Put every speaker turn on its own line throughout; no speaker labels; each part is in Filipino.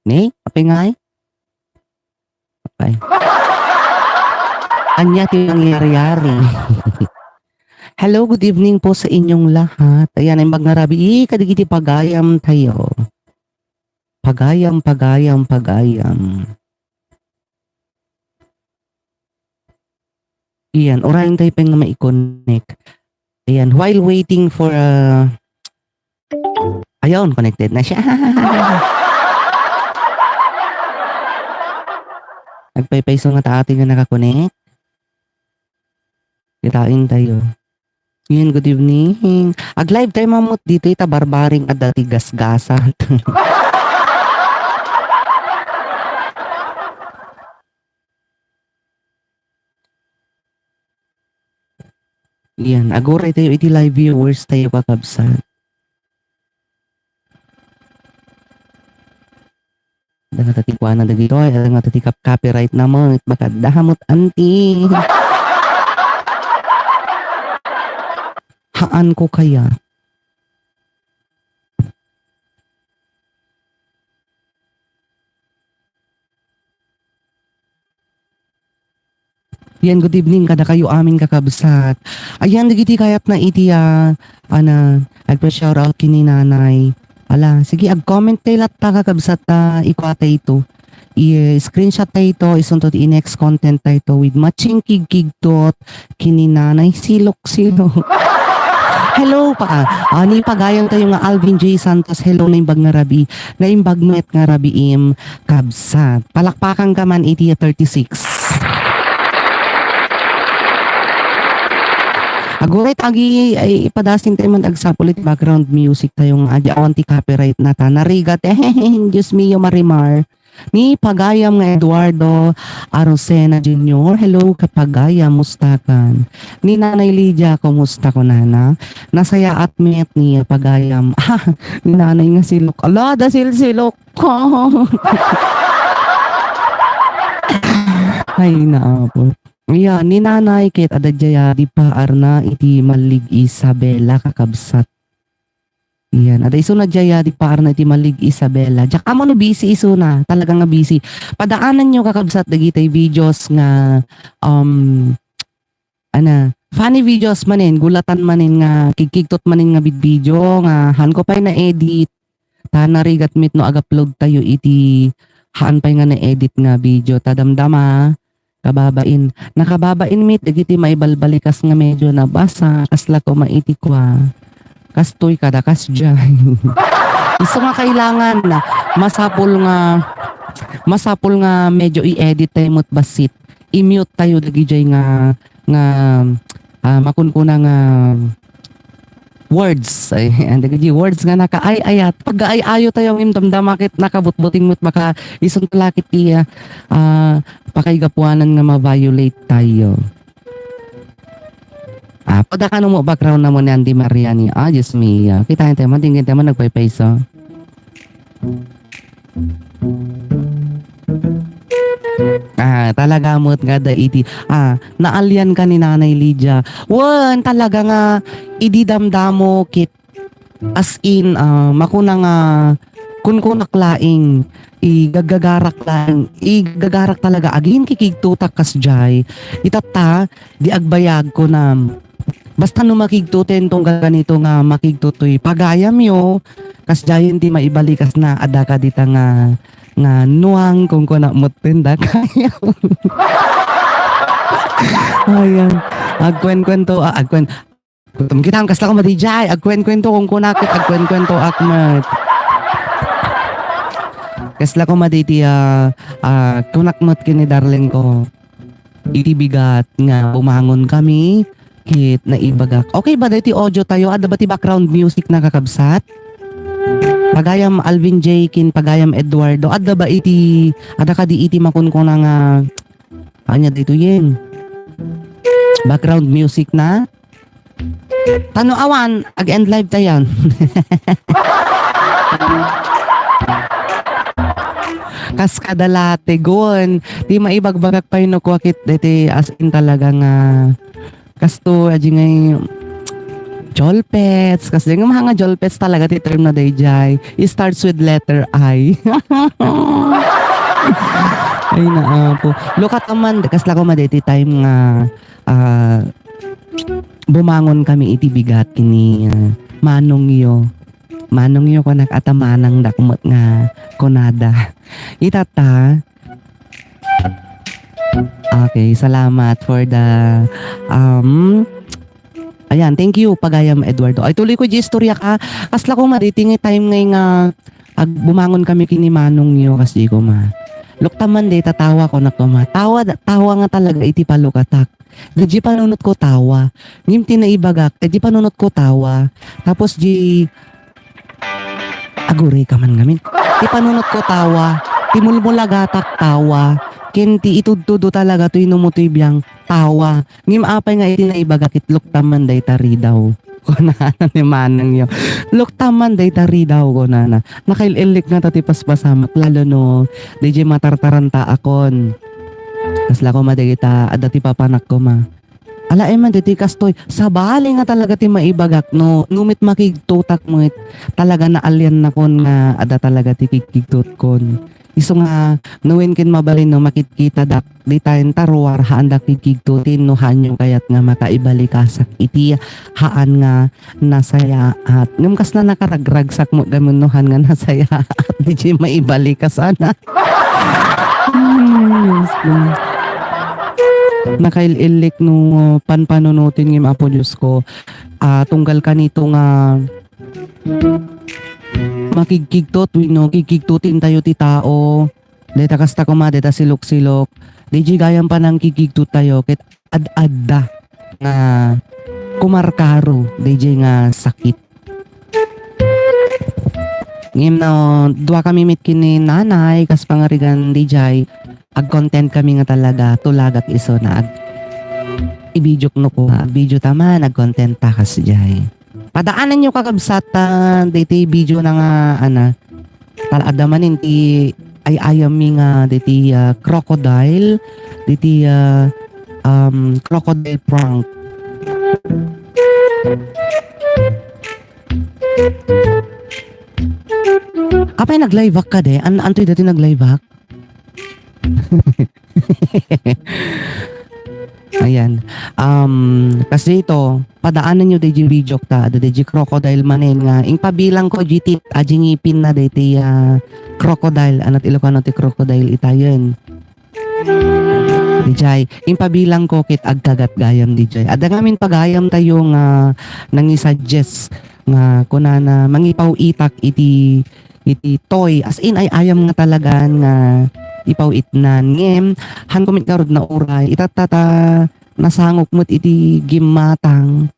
Ne, apingay? Okay. Anya ti nangyari-yari. Hello, good evening po sa inyong lahat. Ayan ay magnarabi, kadigiti pagayam tayo. Pagayam. Iyan, orayin tayo pang na ma-connect. Ayan, while waiting for ayun, connected na siya. Nagpaypayso nga ta ating nga nakakonect. Kitain tayo. Iyan, good evening. Ag-live tayo mamut dito, ita barbaring at dati gasgasan. Iyan, agoray tayo iti live viewers tayo kakabsan. Nga tatikwa na dagito ay nga tatikap copyright naman at baka dahamot anti. Haan ko kaya? Yan, good evening kada kayo aming kakabsat. Ayan, digiti kayat na iti nagpa-shoutout kini nanay. Ala, sige, ag-comment tayo lahat ta kakabsat ta ikwata ito. I-screenshot tayo ito, isuntot i-next content tayo ito with matching kig-kigtot kini nanay silok-silok. Hello pa. Ni pagayang tayo nga Alvin J. Santos. Hello na imbag nga rabi. Na imbag met nga rabi kabsat. Palakpakan ka man 36. Aguray tagi ay ipadasin tayo man agsapulit background music tayong adyawan ti copyright na ta. Narigat Diyos mio marimar. Ni pagayam nga Eduardo Arosena Jr. Hello kapagayam, mustakan. Ni Nanay Lydia, kumusta ko nana? Nasaya at met ni pagayam. Ni nanay nga silok. Ala, da silok ko. Ay naapot. Iya, ni nanay kit adadjaya di pa arna iti malig Isabela kakabsat. Iyan, ada iso na jaya di pa arna iti malig Isabela. Jak amo no busy iso na, talagang nga busy. Padaanan nyo kakabsat dagitay videos nga funny videos manin, gulatan manin nga kikiktot manin nga video nga han ko pay na edit. Ta narigat mit no ag-upload tayo iti haan pay nga na edit nga video tadamdama. Kababain. Nakababain mit, dagiti maibalbalikas nga medyo nabasa, kasla ko maiti kwa. Kastoy kada kasjay. Isa nga kailangan na masapul nga medyo i-edit tayo mo't basit. I-mute tayo dagijay nga makunkuna nga words. Ay, dagijay words nga naka-ay-ayat. Pag ay-ayo tayo ng damdamakit nakabutbuting mo't baka isang talakit iya pakaigapuanan nga ma-violate tayo. Padaka mo background na mo ni Andy Mariani. Diyos me. Kita tayo man, tingin tayo man nagpaypayso. Talaga mo't nga da iti. Naalyan ka ni Nanay Lydia. Wan, talaga nga ididamdamo kit. As in, makuna nga kunkunak laing igagarak talaga agin kikigtutak kasjay itata di agbayag ko na basta no makigtuten tong ganito nga makigtutoy pagayam yo kasjayen di maibalikas na adaka dita nga nuang kung kuna mutenda kaya ayan agkwen-kwento kita ang kasla ko madijay agkwen-kwento kung kunakit agkwen-kwento akmat kasla ko maditi kunakmat kini darling ko itibigat nga bumangon kami kit na ibagak. Okay ba dati audio tayo? Ada ba ti background music na kakabsat? Pagayam Alvin J. kin pagayam Eduardo. Ada ba ada ka di iti makunkuna nga anya dito yin? Background music na? Tano awan, ag-end live tayan. Kas kadalate gon di maibagbagak pa yun kwakit dete as in talaga nga kasto aji ngay Jolpets. Kasi yung mga jolpets talaga ti term na day jay. It starts with letter I. Ay na po. Look at naman. Kasla ko madeti time nga bumangon kami iti bigat kini manong yo. Manong yo ko nakatamanang dakmot nga kunada. Itata. Okay, salamat for the ayan, thank you Pagayam Eduardo. Ay tuloy ko di istorya ka. Kasla ko mariting time ngay nga bumangon kami kini manong yo kasi ko ma. Luktaman de tatawa ko na ko ma. Tawa nga talaga iti palukatak. Di panunot ko tawa. Ngim tinaibagak, di panunot ko tawa. Tapos di agure ka man ngamin. Di panunot ko tawa. Timulmulagatak tawa. Kenti itudtudo talaga to inumutoy biyang tawa. Ngim apay nga itinaibagak itlok taman day tari daw. Kunana ni manang yo. Lok taman day tari daw kunana. Nakaililik na tatipas pasamak lalo no. DJ matartaranta akon. Kasla ko madagita adati papanak ko ma. Ala man diti kastoy sabali nga talaga ti maibagak no numit makigtutak mo talaga na alyan na kon nga ada talaga ti kigtutot kon. Iso nga nuwin kin mabalin no makitkita dak di tayo taruar haan da kigtutin no hanyo kayat nga makaibalik-asak iti haan nga nasaya at ngumkas na nakaragragsak mo gamunuhan nga nasaya at di maibalik ka sana. Yes, nakaililik no panpanunutin ngim apo Diyos ko tunggal ka nito nga makigkigtot no kigkigtutin tayo ti tao deta kasta ko ma deta silok-silok di gayam pa ng kigkigtot tayo ket ad-adda nga kumarkaro di nga sakit ngim no dua kami mit kini nanay kas pangarigan di ag-content kami nga talaga tulagak iso na i-video no ko video tama nag-content ta kas jay padaanan nyo kakabsatan diti video na nga taladaman inti ay ayami nga diti crocodile diti crocodile prank apay nag-live hack ka de antoy dati nag-live hack. Ayan. Kasi ito, padaanan nyo DJ video ta, DJ crocodile manin nga. Ing pabilang ko GT ajing ipin na diti crocodile, anat Ilocano ti crocodile itayon. DJ, ing pabilang ko kit agkagat gayam DJ. Ada ngamin pagayam tayo nga nangi-suggest nga kunana mangipaw itak iti toy as in ay ayam nga talaga nga ipaw itnan ngem han kumit karod na uray itatata nasangok mo't iti gimatang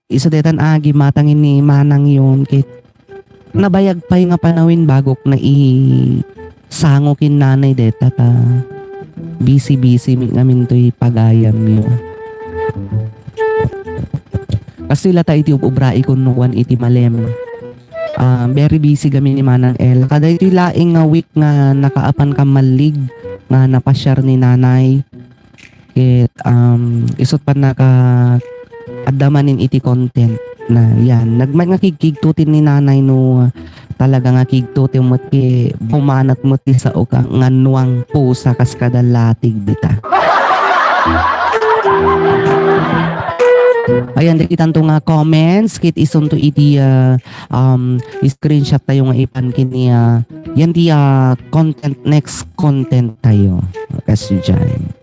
isa detan gimatang ini manang yon kit nabayag pay nga panawin bagok na sangokin nanay deta ta busy ngamin to'y pagayam yo kasi lata iti ubray kun nuwan iti malem. Very busy kami ni Manang El. Kada iti laing nga week nga nakaapan ka malig nga napasyar ni nanay. Kit isot pa naka adamanin iti content na yan. Nagman nga kigtutin ni nanay no talaga nga kigtutin mo ti bumanat mo ti sa uka nga nuwang pusa kas kadalatig dita. Ayan, dikitan to nga comments kit ison to iti screenshot tayo nga ipan kini yan di content next content tayo kasi dyan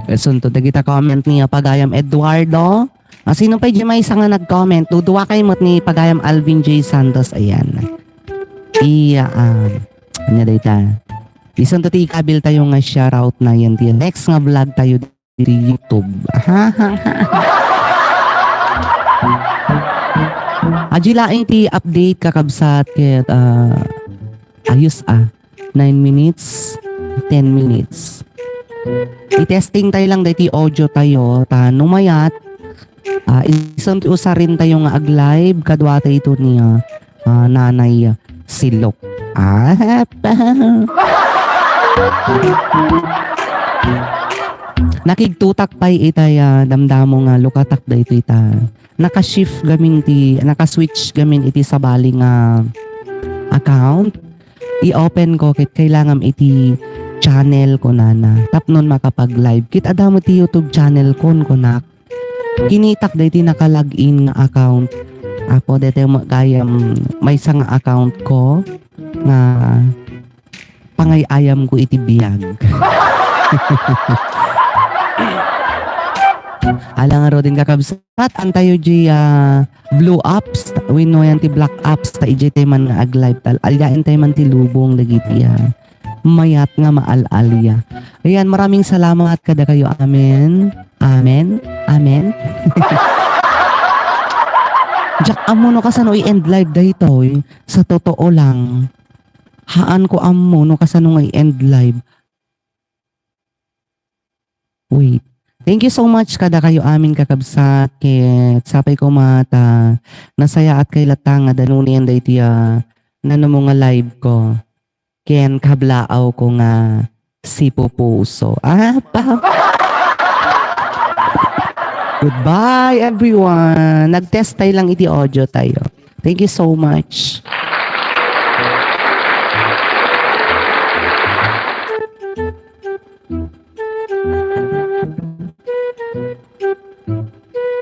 ison to dagita comment ni Pagayam Eduardo sino pa dyan may isa nga nag-comment duduwa kayo mo't ni Pagayam Alvin J. Santos ayan ano dita ison to ti ikabil tayo nga shoutout na yan di next nga vlog tayo di YouTube. Ajilaing ti update kakabsat ket ayos 9 minutes 10 minutes. I-testing tayo lang dati audio tayo ta numayat isang ti usarin tayo nga ag-live kadwa tayo ito ni nanay Silok. Nakigtutak pay itay damdamo nga lukatak da ito ita. Naka-shift gamin ti, naka-switch gamin iti sa bali nga account. I-open ko kit kailangan iti channel ko nana. Tapnon makapag-live. Kit adamo ti YouTube channel kon konak. Kinitak da iti naka-login nga account. Apo dete kaya may isang account ko nga pangayayam ko iti biyag. Alang nga din kakabsat antayo di blue apps wino yan ti black apps ta ijay tayo man nga ag-live tal alyain tayo man ti lubong lagiti mayat nga maalalya. Ayan, maraming salamat kada kayo. Amen. Amen. Amen. Jack amo no kasano i-end live dahito sa totoo lang. Haan ko amo no kasano nga i-end live. Wait. Thank you so much kada kayo amin kakabsat ket sapay ko mata nasaya at kay latang nga danunian dayti nano mo nga live ko. Ken kablaaw ko nga si Pupuso. Goodbye everyone. Nag-test tayo lang iti audio tayo. Thank you so much.